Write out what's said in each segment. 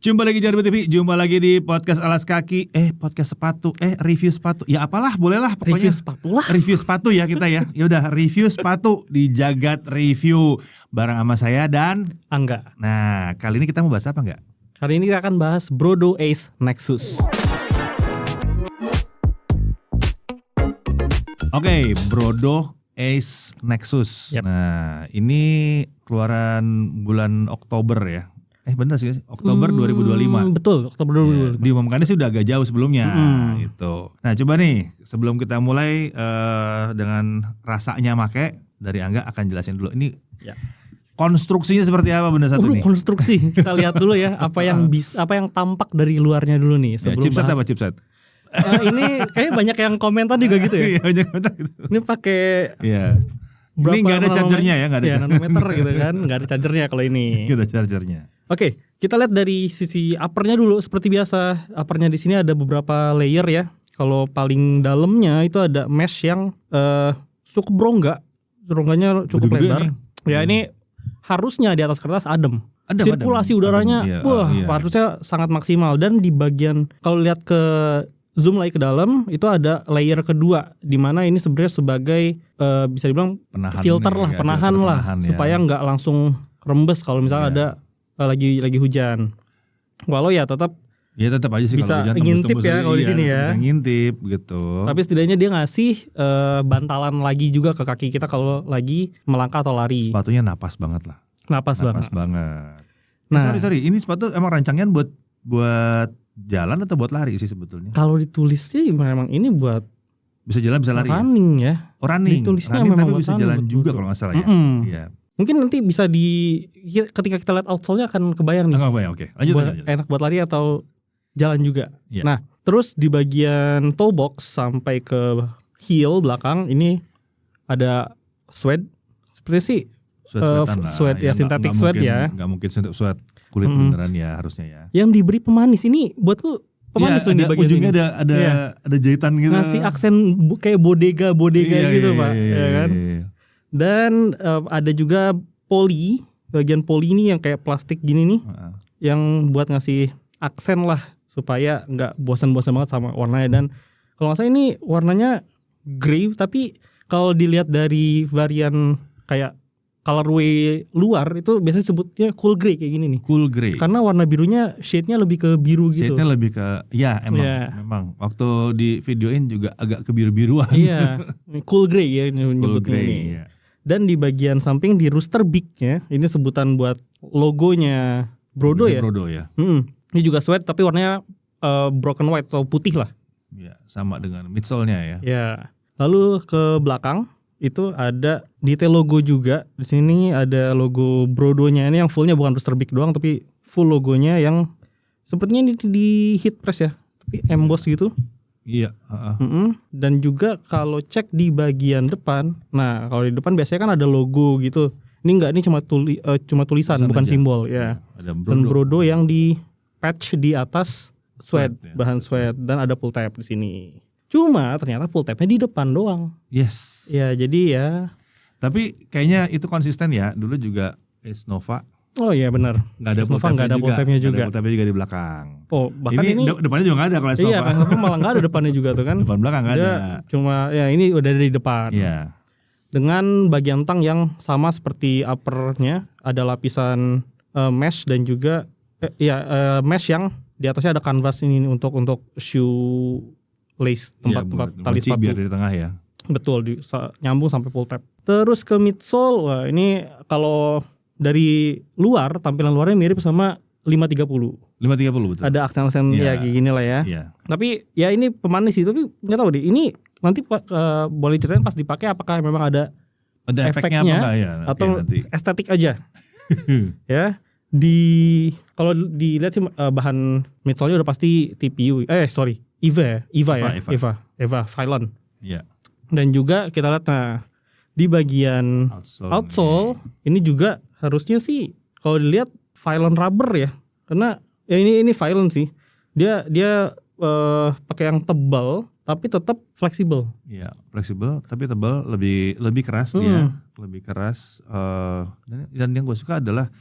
Jumpa lagi Jarbu TV, jumpa lagi di podcast alas kaki, podcast sepatu, review sepatu. Ya apalah, bolehlah pokoknya. Review sepatu lah. Review sepatu ya kita ya. Ya udah, review sepatu di Jagat Review bareng sama saya dan Angga. Nah, kali ini kita mau bahas apa enggak? Hari ini kita akan bahas Brodo Ace Nexus. Oke, Brodo Ace Nexus. Yep. Nah, ini keluaran bulan Oktober ya. Bener sih, Oktober 2025. Betul, Oktober 2025. Ya, diumumkannya sih udah agak jauh sebelumnya gitu. Nah, coba nih sebelum kita mulai dengan rasanya make, dari Angga akan jelasin dulu ini konstruksinya seperti apa benda satu ini. Konstruksi. Kita lihat dulu ya apa yang tampak dari luarnya dulu nih sebelum chipset bahas. apa chipset? Ini kayaknya banyak yang komentar juga gitu ya. Iya, banyak komentar gitu. Ini pakai Ini nggak ada chargernya ya, nggak ada nanometer gitu kan, nggak ada chargernya kalau ini. Nggak ada chargernya. Oke, kita lihat dari sisi uppernya dulu. Seperti biasa, uppernya di sini ada beberapa layer ya. Kalau paling dalamnya itu ada mesh yang cukup rongganya cukup Gede-gede lebar. nih. Ya ini harusnya di atas kertas adem. Sirkulasi udaranya, harusnya sangat maksimal. Dan di bagian kalau lihat ke zoom lagi ke dalam, itu ada layer kedua, di mana ini sebenarnya sebagai bisa dibilang filter lah, penahan lah, supaya nggak langsung rembes kalau misalnya ada lagi hujan. Walau ya tetap aja sih bisa kalau ngintip ya kalau di sini ya. Bisa ngintip gitu. Tapi setidaknya dia ngasih bantalan lagi juga ke kaki kita kalau lagi melangkah atau lari. Sepatunya napas banget lah. Napas banget. Nah, sorry, ini sepatu emang rancangan buat jalan atau buat lari sih sebetulnya? Kalau ditulis sih memang ini buat bisa jalan bisa lari. Running ya. Running. Ditulisnya running memang tapi bisa jalan betul, juga betul. kalau nggak salah ya. Iya. Mungkin nanti bisa ketika kita lihat outsole-nya akan kebayang nih. Kebayang, oke. Lanjut. Enak buat lari atau jalan juga. Yeah. Nah, terus di bagian toe box sampai ke heel belakang ini ada suede. Seperti sih suede ya, synthetic suede ya. Nggak mungkin suede kulit beneran ya harusnya ya. Yang diberi pemanis ini buat lu pemanis ya, ini bagian ujungnya ini. ada jahitan gitu. Ngasih aksen kayak bodega gitu Pak. Ya kan? Dan ada juga bagian poli ini yang kayak plastik gini nih, yang buat ngasih aksen lah supaya nggak bosan-bosan banget sama warnanya. Dan kalau nggak salah ini warnanya grey, tapi kalau dilihat dari varian kayak colorway luar itu biasanya sebutnya cool grey kayak gini nih. Cool grey. Karena warna birunya shade-nya lebih ke biru gitu. Shade-nya lebih ke memang. Waktu di videoin juga agak kebiru-biruan. Iya, cool grey ya nyebutnya ini. Iya. Dan di bagian samping di rooster beak-nya, ini sebutan buat logonya Brodo ya. Brodo ya. Ini juga suede tapi warnanya broken white atau putih lah. Ya, sama dengan midsole-nya ya. Ya. Lalu ke belakang itu ada detail logo juga. Di sini ada logo Brodo-nya, ini yang fullnya bukan rooster beak doang tapi full logonya yang sepertinya ini di heat press ya, tapi emboss gitu. Iya. Dan juga kalau cek di bagian depan, nah kalau di depan biasanya kan ada logo gitu. Ini enggak, ini cuma tulisan bukan aja. Simbol ya. Ada Brodo. Dan Brodo yang di patch di atas suede, bahan suede, dan ada pull tab di sini. Cuma ternyata pull tabnya di depan doang. Yes. Ya jadi ya. Tapi kayaknya itu konsisten ya. Dulu juga Ace Nova. Oh iya benar. Nggak ada pull tabnya juga. Ada pull tabnya juga di belakang. Oh bahkan ini depannya juga nggak ada kalau Ace Nova. Iya, Nova malah nggak ada depannya juga tuh kan. Depan belakang nggak ada. Cuma ya ini udah dari depan. Iya. Dengan bagian tang yang sama seperti uppernya, ada lapisan mesh dan juga mesh yang di atasnya ada canvas ini untuk shoe lace, tempat tali sepatu biar di tengah ya. Betul, nyambung sampai pull tab. Terus ke midsole, wah ini kalau dari luar, tampilan luarnya mirip sama 530. 530 betul. Ada aksen-aksen ya kayak gini lah ya. Yeah. Tapi ya ini pemanis sih, tapi nggak tahu deh. Ini nanti boleh ceritain pas dipakai apakah memang ada efeknya apa enggak, ya? Atau estetik aja. Ya. Kalau dilihat sih bahan midsole-nya udah pasti TPU. EVA Phylon. Iya. Dan juga kita lihat di bagian outsole ini juga harusnya sih kalau dilihat Phylon rubber ya. Karena ya ini Phylon sih. Dia pakai yang tebal tapi tetap fleksibel. Iya, fleksibel tapi tebal, lebih keras dia, lebih keras. Dan yang gue suka adalah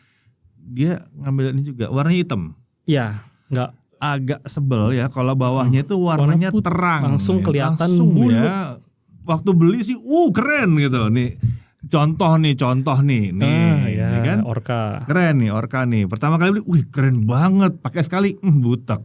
dia ngambil ini juga warnanya hitam. Iya, nggak agak sebel ya kalau bawahnya itu warnanya putih, terang. langsung kelihatan langsung bulu. ya. Waktu beli sih keren gitu nih. Contoh nih ya, nih kan. Orca. Keren nih Orca nih. Pertama kali beli, wih keren banget. Pakai sekali, butak.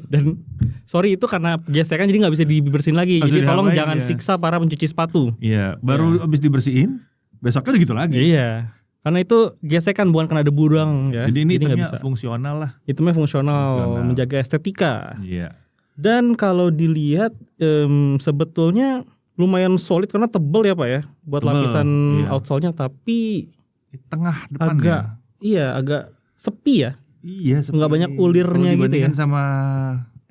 Dan sorry itu karena gesekan jadi nggak bisa dibersihin lagi. Harus Jadi tolong diapain, jangan ya. siksa para pencuci sepatu. Iya, baru habis dibersihin, besoknya gitu lagi. Iya. Karena itu gesekan bukan kena debu doang ya. Jadi ini nggak itemnya fungsional lah. Itemnya fungsional, menjaga estetika. Iya. Dan kalau dilihat sebetulnya lumayan solid karena tebel ya Pak ya buat Tebel, lapisan iya. outsole-nya, tapi Di tengah depan agak sepi ya. Iya, Nggak banyak ulirnya gitu ya. Dibandingkan sama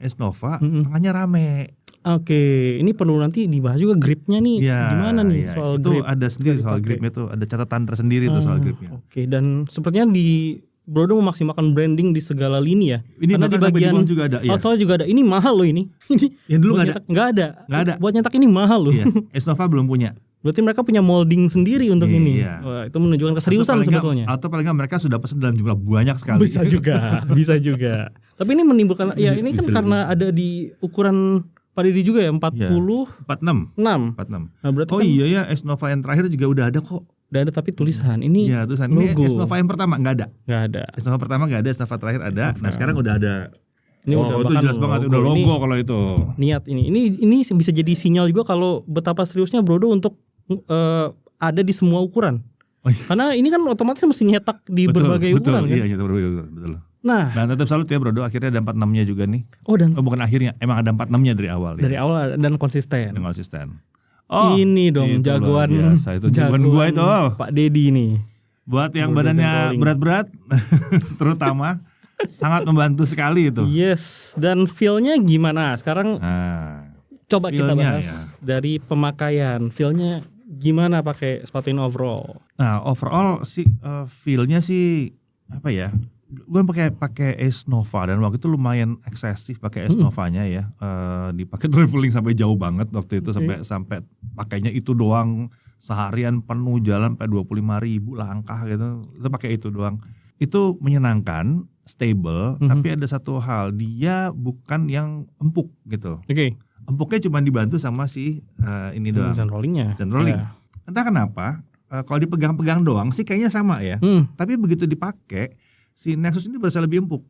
Esnova, tengahnya rame. Oke, ini perlu nanti dibahas juga gripnya nih. Iya, Gimana nih iya. soal itu grip? ada sendiri soal dipakai. gripnya tuh, ada catatan tersendiri tuh soal gripnya. Oke, dan sepertinya di Brodo memaksimalkan branding di segala lini ya. Ini Karena di bahkan sampai bagian bawah juga ada. Iya. outsole juga ada. Ini mahal loh ini. Ini Yang dulu buat nggak ada. nyetak- nggak ada. Nggak ada. Buat nyetak ini mahal loh. Iya. Esnova belum punya. Berarti mereka punya molding sendiri untuk Iya. ini. Wah, itu menunjukkan keseriusan sebetulnya. Atau paling nggak mereka sudah pesan dalam jumlah banyak sekali. Bisa juga, bisa juga. Tapi ini menimbulkan ya ini kan Bisa karena ada di ukuran Pak Didi juga ya 46. 46. 46. Nah, berarti Oh kan iya ya, Esnova yang terakhir juga udah ada kok. udah ada tapi tulisan ini Iya, tulisan ini logo. Esnova yang pertama nggak ada. Nggak ada. Esnova pertama nggak ada, Esnova terakhir ada. Nah, sekarang udah ada. Ini udah itu bahkan jelas banget udah logo Ini kalau itu. niat ini bisa jadi sinyal juga kalau betapa seriusnya Brodo untuk ada di semua ukuran. Oh, iya. Karena ini kan otomatis mesti nyetak di berbagai ukuran kan. Iya, berbagai ukuran, betul. Nah, Dan tetap salut ya Brodo, akhirnya ada 46-nya juga nih. dan Oh, bukan akhirnya, emang ada 46-nya dari awal. dari awal dan konsisten. Yang konsisten. Ini dong itu luar jagoan biasa, itu jagoan gua itu. Pak Dedi nih. Buat yang Brodo badannya Zentrolling. berat-berat, terutama sangat membantu sekali itu. Yes, dan feel-nya gimana? Sekarang Nah, coba kita feel-nya bahas dari pemakaian. Feel-nya gimana pakai sepatu ini overall? Nah, overall sih feel-nya sih apa ya? Gue pakai Esnova dan waktu itu lumayan eksesif pakai Esnovanya ya. Dipakai traveling sampai jauh banget waktu itu sampai pakainya itu doang seharian penuh jalan sampai 25.000 langkah gitu. Itu pakai itu doang. Itu menyenangkan, stable, tapi ada satu hal, dia bukan yang empuk gitu. Oke. Empuknya cuma dibantu sama si ini doang. Zentrolling-nya. Zentrolling. Ya. Entah kenapa kalau dipegang-pegang doang sih kayaknya sama ya. Tapi begitu dipakai si Nexus ini berasa lebih empuk.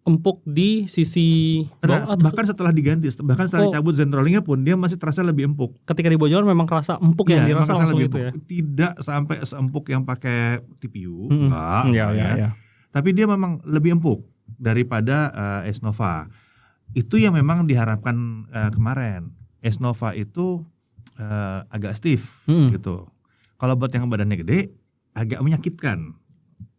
Empuk di sisi bawah atau Bahkan setelah diganti, bahkan setelah dicabut Zentrollingnya pun dia masih terasa lebih empuk. ketika di bojoran memang kerasa empuk yang Iya, dirasa emang langsung lebih itu ya. empuk. Tidak sampai seempuk yang pakai TPU, Iya. Tapi dia memang lebih empuk daripada Esnova. Itu yang memang diharapkan kemarin. Esnova itu agak stiff gitu. Kalau buat yang badannya gede agak menyakitkan.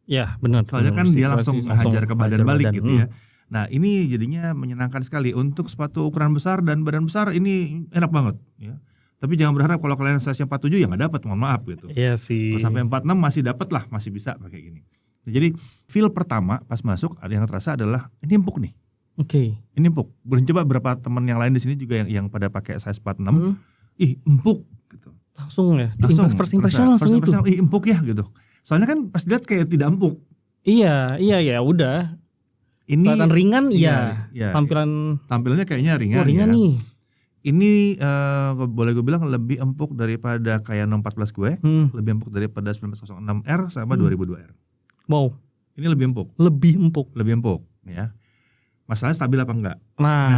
Ya benar. Soalnya kan dia langsung hajar ke badan balik gitu ya. Hmm. Nah ini jadinya menyenangkan sekali. Untuk sepatu ukuran besar dan badan besar ini enak banget ya. Tapi jangan berharap kalau kalian size 47 ya nggak dapat, mohon maaf gitu. Iya sih. Kalau sampai 46 masih dapat lah, masih bisa pakai gini. Nah, jadi feel pertama pas masuk ada yang terasa adalah ini empuk nih. Oke. Ini empuk. Boleh coba beberapa teman yang lain di sini juga yang pada pakai size 46. Ih empuk gitu. Langsung ya. First terasa. impression langsung First itu. impression, ih empuk ya gitu. Soalnya kan pas lihat kayak tidak empuk. Iya, udah. Ini Kelihatan ringan iya. iya. Tampilannya kayaknya ringan. ringan ya. nih. Ini boleh gue bilang lebih empuk daripada kayak 614 gue, lebih empuk daripada 1906R sama 2002R. Wow, Ini lebih empuk. Lebih empuk ya. Masalahnya stabil apa enggak? Nah,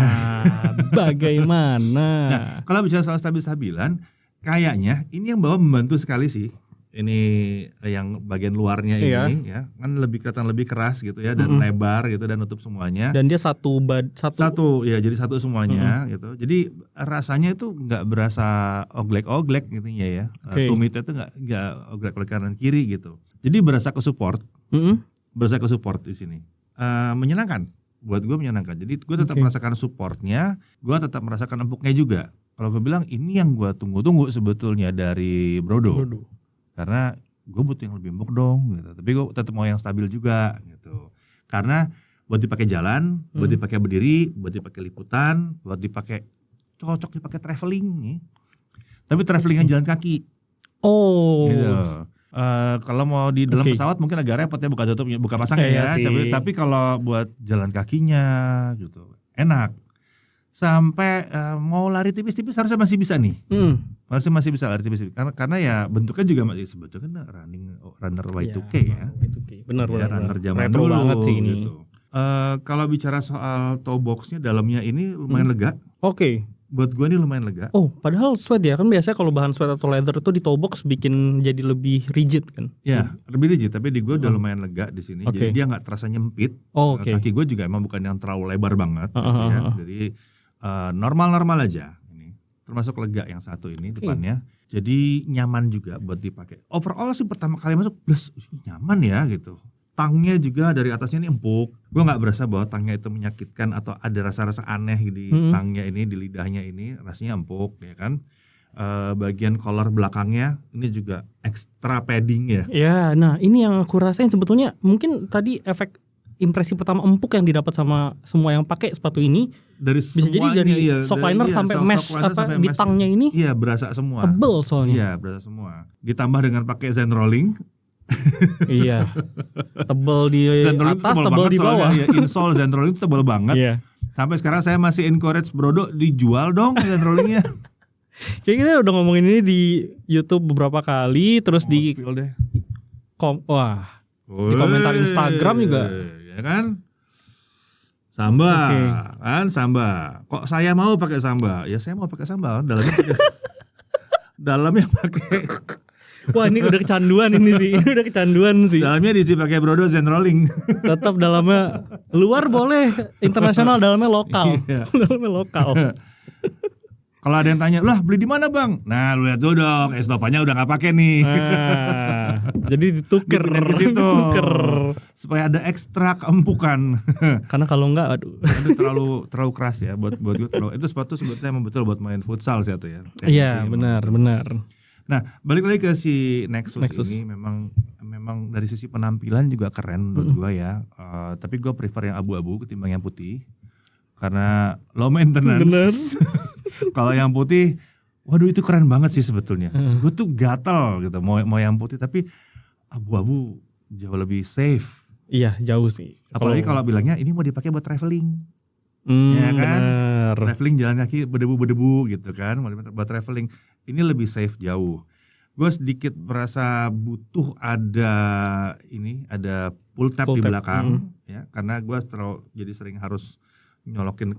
bagaimana? Nah, kalau bicara soal stabil-stabilan, kayaknya ini yang bawa membantu sekali sih. Ini yang bagian luarnya ini ya, kan kelihatan lebih keras gitu ya dan lebar gitu dan nutup semuanya. Dan dia satu ya, jadi satu semuanya gitu. Jadi rasanya itu nggak berasa oglek-oglek gitu ya. Tumitnya itu nggak oglek-oglek kanan kiri gitu. Jadi berasa ke support. Berasa ke support di sini. Menyenangkan. Buat gue menyenangkan. Jadi gue tetap merasakan supportnya, gue tetap merasakan empuknya juga. Kalau gue bilang ini yang gue tunggu-tunggu sebetulnya dari Brodo. Karena gue butuh yang lebih empuk dong gitu. Tapi gue tetap mau yang stabil juga gitu. Karena buat dipakai jalan, buat dipakai berdiri, buat dipakai liputan, buat dipakai cocok dipakai traveling nih. Tapi traveling yang jalan kaki. Oh. Gitu. Kalau mau di dalam pesawat mungkin agak repot ya buka pasangnya ya. Tapi kalau buat jalan kakinya gitu enak. Sampai mau lari tipis-tipis harusnya masih bisa nih. Harusnya masih bisa lari tipis-tipis karena ya bentuknya juga masih sebetulnya runner Y2K ya. Y2K. Benar. Runner zaman dulu banget sih ini. Gitu. Kalau bicara soal toe boxnya dalamnya ini lumayan lega. Oke. Buat gue ini lumayan lega. Oh, padahal sweat ya kan biasanya kalau bahan sweat atau leather itu di toe box bikin jadi lebih rigid kan? Ya, lebih rigid. Tapi di gue udah lumayan lega di sini. Jadi dia nggak terasa nyempit. Kaki gue juga emang bukan yang terlalu lebar banget. Ya. Jadi normal-normal aja. Ini termasuk lega yang satu ini depannya. Jadi nyaman juga buat dipakai. Overall sih pertama kali masuk, plus nyaman ya gitu. Tangnya juga dari atasnya ini empuk. Gue nggak berasa bahwa tangnya itu menyakitkan atau ada rasa-rasa aneh di tangnya ini, di lidahnya ini, rasanya empuk ya kan. Bagian collar belakangnya ini juga extra padding ya. Ya, nah ini yang aku rasain sebetulnya mungkin tadi efek impresi pertama empuk yang didapat sama semua yang pakai sepatu ini dari bisa jadi dari shock liner sampai mesh apa di tangnya ini. Iya, berasa semua. Tebel soalnya. Iya, berasa semua. Ditambah dengan pakai Zen rolling. Iya, tebal di atas, tebal di bawah. Ya, insole Zen rolling itu tebal banget. Iya. Sampai sekarang saya masih encourage Brodo dijual dong Zen rollingnya. Kayak kita udah ngomongin ini di YouTube beberapa kali, terus di komentar Instagram juga. Ya kan? Samba, kan Samba. Kok saya mau pakai Samba? Ya saya mau pakai Samba. Dalamnya pakai. Wah ini udah kecanduan ini sih. Ini udah kecanduan sih. Dalamnya diisi pakai Brodo Zen rolling. Tetap dalamnya luar boleh, internasional, dalamnya lokal. Dalamnya lokal. Kalau ada yang tanya, lah beli di mana bang? Nah lu lihat dulu dong, Esnovanya udah nggak pakai nih. Jadi dituker ke situ, supaya ada ekstra keempukan. Karena kalau enggak, aduh. Itu terlalu keras ya buat gue. Itu sepatu sebetulnya emang betul buat main futsal sih itu ya. Iya benar. Nah balik lagi ke si Nexus. Ini memang dari sisi penampilan juga keren menurut gue ya. Tapi gue prefer yang abu-abu ketimbang yang putih. Karena low maintenance. Kalau yang putih, waduh itu keren banget sih sebetulnya. Gue tuh gatel gitu mau yang putih, tapi abu-abu jauh lebih safe. Iya jauh sih. Apalagi kalau bilangnya ini mau dipakai buat traveling. Ya kan? Bener. Traveling jalan kaki berdebu gitu kan, mau buat traveling. Ini lebih safe jauh. Gue sedikit merasa butuh ada pull tab di belakang ya, karena gue jadi sering harus nyolokin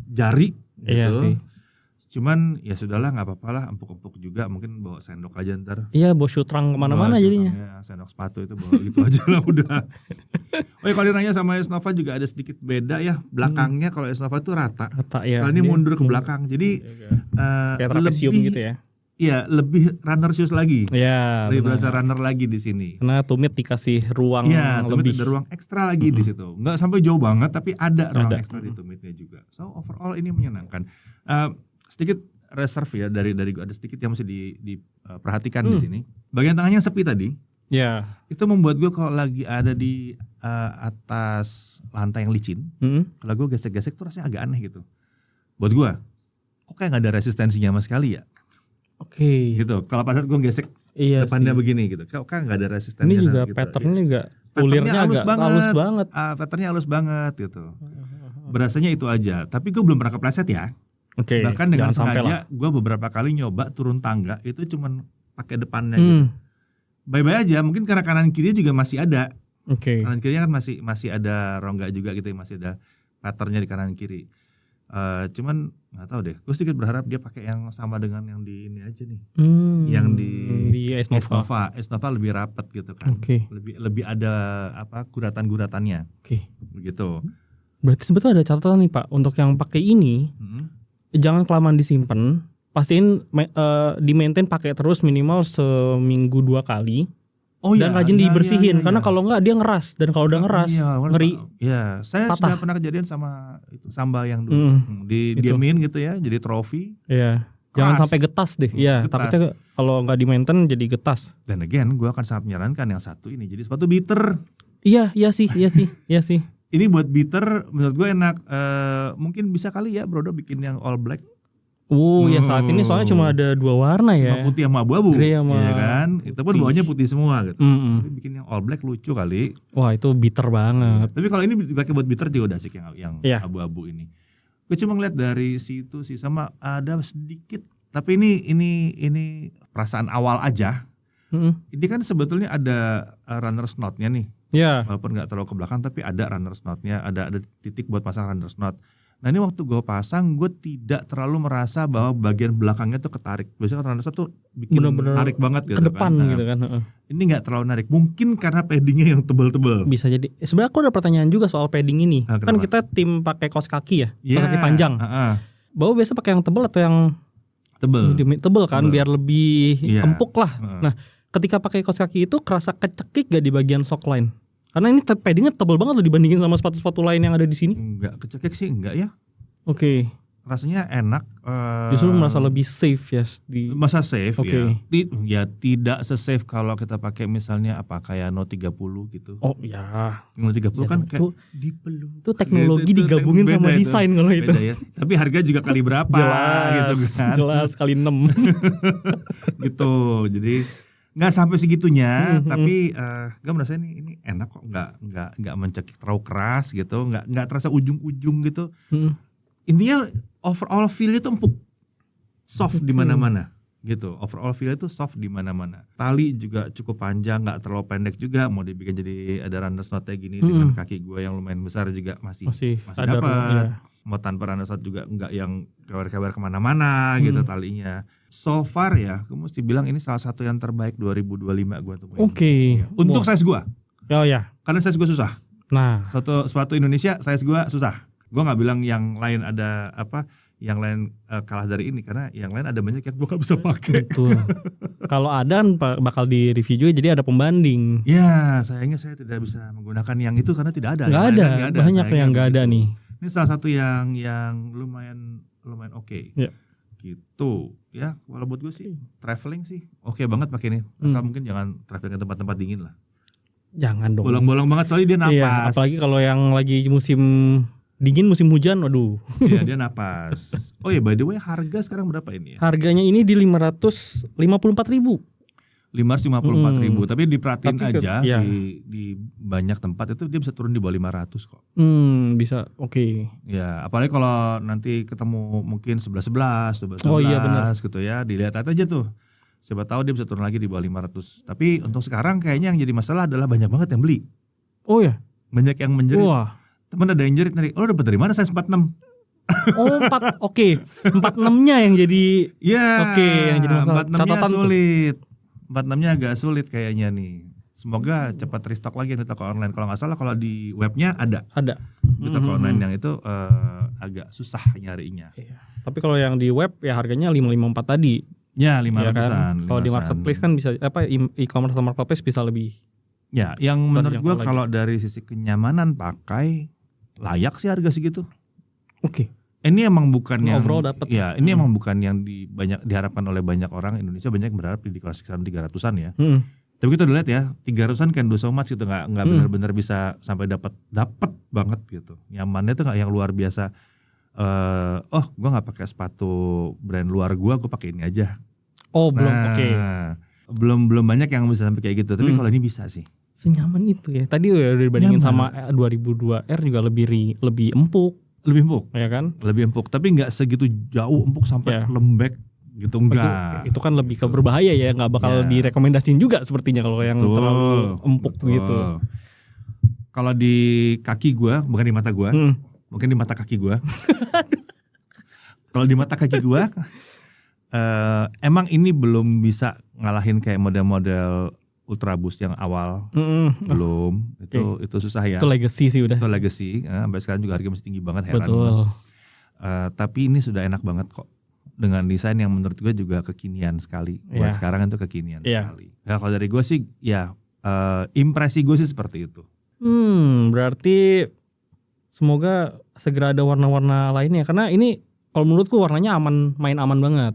jari gitu. Iya sih. Cuman ya sudahlah, nggak apa-apa lah, empuk-empuk juga, mungkin bawa sendok aja ntar. Iya, bawa shoetrang kemana-mana jadinya. Ya, sendok sepatu itu bawa gitu aja lah udah. Oh ya, kalau nanya sama Esnova juga ada sedikit beda ya, belakangnya kalau Esnova itu rata. Ya. Kalau ini mundur ke belakang, jadi kayak trapesium gitu ya. Iya, lebih runner shoes lagi. Iya, lebih berasa runner lagi di sini. Karena tumit dikasih ruang lebih. Ada ruang ekstra lagi di situ. Enggak sampai jauh banget, tapi ada ruang ekstra di tumitnya juga. So overall ini menyenangkan. Sedikit reserve ya dari gue, ada sedikit yang mesti diperhatikan di sini. Bagian tangannya sepi tadi. Ya. Itu membuat gue kalau lagi ada di atas lantai yang licin, kalau gue gesek-gesek tuh rasanya agak aneh gitu. Buat gue, kok kayak nggak ada resistensinya sama sekali ya? Oke. Gitu. Kalau pada saat gue gesek depannya begini gitu, kok nggak ada resistensinya. Ini juga gitu, patternnya juga ulirnya halus banget. Patternnya halus banget gitu. Berasanya itu aja. Tapi gue belum pernah kepleset ya. Oke. Bahkan dengan sengaja gue beberapa kali nyoba turun tangga itu cuman pakai depannya gitu. Bye-bye aja. Mungkin karena kanan kiri juga masih ada. Oke. Kanan kirinya kan masih ada rongga juga gitu, masih ada patternnya di kanan kiri. Cuman nggak tahu deh. Gue sedikit berharap dia pakai yang sama dengan yang di ini aja nih. Yang di Esnova. Esnova lebih rapat gitu kan. Lebih ada guratan-guratannya. Begitu. Berarti sebetulnya ada catatan nih Pak, untuk yang pakai ini jangan kelamaan disimpan. Pastiin di-maintain pakai terus minimal seminggu 2 kali. Dan rajin dibersihin karena kalau enggak dia ngeras, dan kalau udah ngeras ngeri. Iya, saya patah. sudah pernah kejadian sama itu Samba yang dulu diamin gitu ya, jadi trofi. Iya. Jangan sampai getas deh. Iya, takutnya kalau enggak di-maintain jadi getas. Dan again, gue akan sangat menyarankan yang satu ini jadi sepatu beater. Iya sih. Ini buat beater menurut gue enak. Mungkin bisa kali ya Brodo bikin yang all black. Ya saat ini soalnya cuma ada 2 warna ya. Cuma putih sama abu-abu. Grey sama ya kan? Itu pun putih. bawahnya putih semua gitu. Tapi bikin yang all black lucu kali. Wah, itu bitter banget. Tapi kalau ini dipakai buat bitter juga udah asik yang Iya. abu-abu ini. Gue cuma ngeliat dari situ sih sama ada sedikit. Tapi ini perasaan awal aja. Ini kan sebetulnya ada runner's knot-nya nih. Ya. Walaupun nggak terlalu ke belakang tapi ada runner's knot-nya, ada titik buat pasang runner's knot. Nah ini waktu gue pasang gue tidak terlalu merasa bahwa bagian belakangnya tuh ketarik. Biasanya runner's knot tuh bikin Bener-bener narik banget gitu ke depan kan. gitu kan. Ini nggak terlalu narik. Mungkin karena paddingnya yang tebel-tebel. Bisa jadi. Sebenarnya aku ada pertanyaan juga soal padding ini. Nah, Kan kenapa? kita tim pakai kaos kaki ya, Iya, kaos kaki panjang. Bawa biasa pakai yang tebel atau yang Tebel. tebel kan, Tebel. biar lebih Iya. empuk lah. Nah, ketika pakai kaos kaki itu kerasa kecekik gak di bagian sock line? Karena ini paddingnya tebel banget loh dibandingin sama sepatu-sepatu lain yang ada di sini. Enggak kecekik sih enggak ya. Oke. Rasanya enak. Justru merasa lebih safe ya di. Masa safe Oke. ya. Ya tidak se-safe kalau kita pakai misalnya apa kayak Note 30 gitu. Oh ya. Note 30 Ya, kan itu- kayak dipeluk. Itu teknologi Itu digabungin beda sama itu. desain kalau itu. Beda ya. Tapi harga juga kali berapa gitu kan. Jelas kali 6. Gitu. Jadi nggak sampai segitunya, tapi gue merasa ini enak kok, nggak mencekik terlalu keras gitu, nggak terasa ujung-ujung gitu. Intinya overall feel-nya tuh empuk, soft di mana-mana gitu. Overall feel itu soft di mana-mana. Tali juga cukup panjang, nggak terlalu pendek juga. Mau dibikin jadi ada runner's knot kayak gini dengan kaki gue yang lumayan besar juga masih ada dapat. ya. Mau tanpa runner's knot juga nggak yang kewer-kewer kemana-mana gitu talinya. So far ya, gue mesti bilang ini salah satu yang terbaik 2025 gue temuin. Oke. Untuk size gue, Oh ya. karena size gue susah. Nah, Sepatu Indonesia size gue susah. Gue nggak bilang yang lain ada apa, yang lain kalah dari ini, karena yang lain ada banyak yang gue nggak bisa pakai. betul. Kalau ada bakal di review juga, jadi ada pembanding. Ya, sayangnya saya tidak bisa menggunakan yang itu karena tidak ada. Nggak Yang ada, lain kan banyak sayangnya yang nggak ada begitu. nih. Ini salah satu yang lumayan oke. Ya. Gitu ya. Kalau buat gue sih traveling sih oke banget pakai ini. Asal mungkin jangan traveling ke tempat-tempat dingin lah. Jangan dong. Bolong-bolong banget soalnya dia napas. Iya, apalagi kalau yang lagi musim dingin, musim hujan, waduh. Iya, dia napas. Oh ya, by the way, harga sekarang berapa ini ya? Harganya ini di 554.000. 554.000, tapi diperhatiin Tapi aja iya. di banyak tempat itu dia bisa turun di bawah 500 kok. Bisa. Oke. Ya, apalagi kalau nanti ketemu mungkin 11-11, 12-12 Oh iya, benar. gitu ya. Dilihat aja tuh. Siapa tahu dia bisa turun lagi di bawah 500. Tapi untuk sekarang kayaknya yang jadi masalah adalah banyak banget yang beli. Oh ya. Banyak yang menjerit. Wah. Teman ada yang jerit nih, "Oh, dapat dari mana size 46?" Oh, 46-nya yang jadi. Iya. Oke, yang jadi masalah. 46-nya Catatan tuh. sulit. 46-nya agak sulit kayaknya nih. Semoga cepat restock lagi yang di toko online. Kalau nggak salah kalau di webnya ada. Ada. Di toko online yang itu agak susah nyarinya. Iya. Tapi kalau yang di web ya harganya 554 tadi. Ya, Ya 500-an. kan? Kalau di 500-an. marketplace kan bisa e-commerce atau marketplace bisa lebih. Ya, yang menurut Terjangkau gua lagi. kalau dari sisi kenyamanan pakai layak sih harga segitu. Oke. Ini emang bukan yang Overall dapat. ya, ini emang bukan yang diharapkan oleh banyak orang. Indonesia banyak yang berharap di kelas kisaran 300-an ya. Tapi kita udah lihat ya, 300-an can do so much gitu, nggak benar-benar bisa sampai dapat banget gitu. Nyamannya tuh nggak yang luar biasa. Gua nggak pakai sepatu brand luar gua pakai ini aja. Oh, belum. Nah, Oke. belum banyak yang bisa sampai kayak gitu. Tapi kalau ini bisa sih. Senyaman itu ya. Tadi udah dibandingin Nyaman. sama 2002R juga lebih empuk, Lebih empuk, ya kan? lebih empuk. Tapi nggak segitu jauh empuk sampai Ya. lembek gitu, enggak. Itu kan lebih ke berbahaya ya, nggak bakal Ya. direkomendasiin juga sepertinya kalau yang terlalu empuk betul. gitu. Kalau di kaki gua, bukan di mata gua, mungkin di mata kaki gua. Kalau di mata kaki gua, emang ini belum bisa ngalahin kayak model-model Ultra Boost yang awal. Belum. Itu susah ya. Itu legacy sih udah. Itu legacy. Sampai sekarang juga harganya masih tinggi banget, heran. Betul. Tapi ini sudah enak banget kok. Dengan desain yang menurut gue juga kekinian sekali. Buat sekarang itu kekinian sekali. Ya, kalau dari gue sih ya impresi gue sih seperti itu. Berarti semoga segera ada warna-warna lainnya, karena ini kalau menurutku warnanya main aman banget.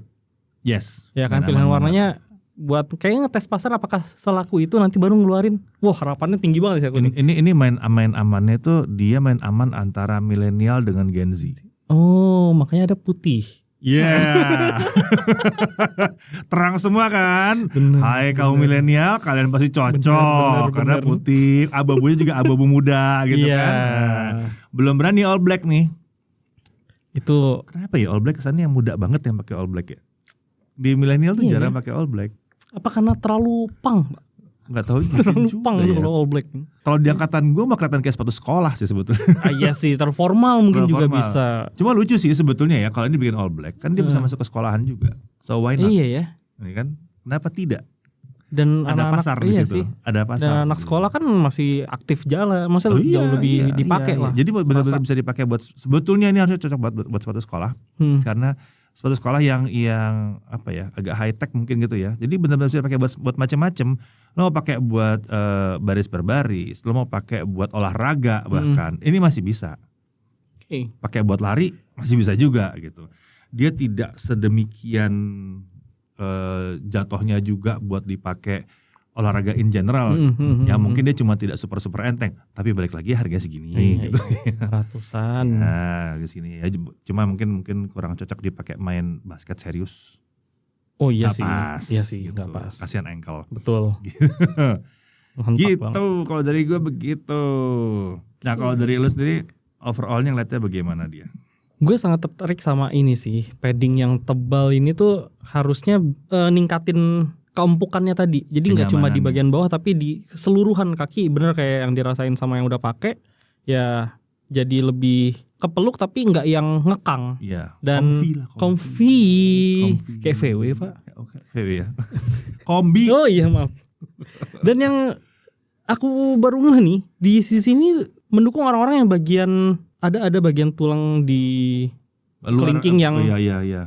Yes. Ya kan, pilihan warnanya buat kayaknya ngetes pasar apakah selaku itu nanti baru ngeluarin. Wah, harapannya tinggi banget sih aku nih. Ini main amannya tuh dia main aman antara milenial dengan Gen Z. Oh, makanya ada putih. Yeah. Terang semua kan? Bener, Hai kaum milenial, kalian pasti cocok karena putih, abu-abunya juga abu-abu muda gitu kan. Nah, belum berani all black nih. Itu kenapa ya all black kesannya yang muda banget yang pakai all black ya? Di milenial tuh jarang pakai all black. Apa karena terlalu pang, Pak? Nggak tahu terlalu pang ya. kalau all black. Kalau di angkatan gue mah kelihatan kayak sepatu sekolah sih sebetulnya. Iya sih, terformal mungkin juga bisa. Cuma lucu sih sebetulnya ya kalau ini bikin all black kan dia bisa masuk ke sekolahan juga. So why not? Iya ya. Ini kan kenapa tidak? Dan ada anak-anak, pasar di situ. sih. Ada pasar. Dan anak sekolah kan masih aktif jalan, maksudnya jauh lebih dipakai lah. Jadi benar-benar bisa dipakai buat sebetulnya ini harusnya cocok buat sepatu sekolah. Karena sepatu sekolah yang apa ya agak high tech mungkin gitu ya. Jadi benar-benar bisa dipakai buat macam-macam. Lo mau pakai buat baris per baris, lo mau pakai buat olahraga bahkan ini masih bisa. Pakai buat lari masih bisa juga gitu. Dia tidak sedemikian jatuhnya juga buat dipakai olahraga in general. Ya mungkin dia cuma tidak super enteng, tapi balik lagi harga segini gitu. Ratusan. Nah, di sini ya cuma mungkin kurang cocok dipakai main basket serius. Oh iya gak sih. Pas, iya sih, gitu. enggak pas. Kasihan ankle. Betul. Gitu kalau dari gue begitu. Nah, kalau dari lu sendiri overallnya ngeliatnya bagaimana dia? Gue sangat tertarik sama ini sih, padding yang tebal ini tuh harusnya ningkatin keempukannya tadi. Jadi nggak cuma di bagian bawah tapi di keseluruhan kaki, bener kayak yang dirasain sama yang udah pakai. Ya jadi lebih kepeluk tapi nggak yang ngekang. Iya. Dan comfy. Kayak VW Pak. Oke, VW ya. Kombi. Oh iya maaf. Dan yang aku baru ngeh nih di sisi ini mendukung orang-orang yang bagian ada bagian tulang di kelingking yang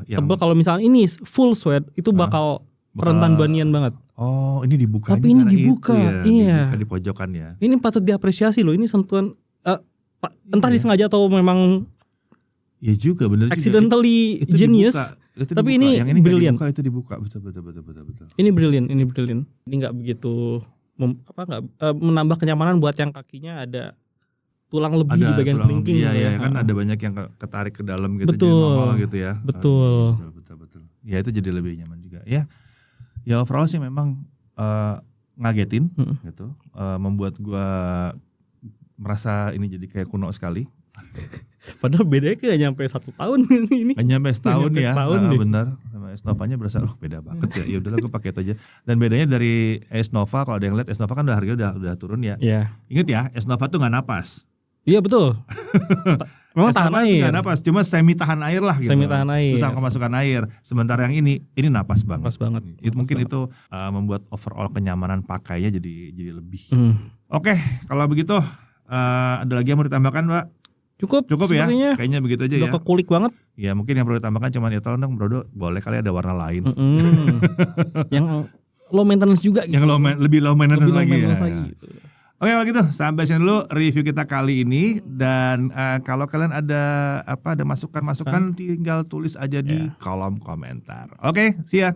tebal. Kalau misalnya ini full sweat itu bakal rentan banian banget. Oh, ini dibuka. Tapi ini dibuka, iya. Dibuka di pojokan ya. Ini patut diapresiasi loh. Ini sentuhan entah disengaja atau memang ya juga bener accidentally juga. genius. Itu tapi dibuka. ini brilliant. Itu dibuka betul. Ini brilliant. Ini nggak begitu menambah kenyamanan buat yang kakinya ada tulang lebih di bagian kelingking. Iya, kan ada banyak yang ketarik ke dalam gitu. Betul. Jadi normal gitu ya. Betul. Betul. Ya itu jadi lebih nyaman juga. Ya overall sih memang ngagetin gitu. Membuat gua merasa ini jadi kayak kuno sekali. Padahal bedanya kayak nyampe 1 tahun ini. Gak nyampe setahun ya. Bener. Sama S-Nova-nya berasa beda banget ya. Ya udahlah gue pakai itu aja. Dan bedanya dari S-Nova, kalau ada yang lihat S-Nova kan harganya udah turun ya. Iya. Ingat ya, S-Nova tuh nggak napas. Iya betul. Memang tahan air. Gak napas, cuma semi tahan air lah gitu. Semi tahan air. Susah kemasukan air. Sementara yang ini napas banget. Napas banget. Itu membuat overall kenyamanan pakainya jadi lebih. Oke, kalau begitu ada lagi yang mau ditambahkan, Mbak? Cukup ya, kayaknya begitu aja. Udah kekulik banget. Ya mungkin yang perlu ditambahkan cuman ya tolong dong Brodo, boleh kali ada warna lain. Yang low maintenance juga gitu. Yang lebih low maintenance lagi. Gitu. Oke kalau gitu sampai sini dulu review kita kali ini. Dan kalau kalian ada masukan-masukan tinggal tulis aja di kolom komentar. Oke, see ya.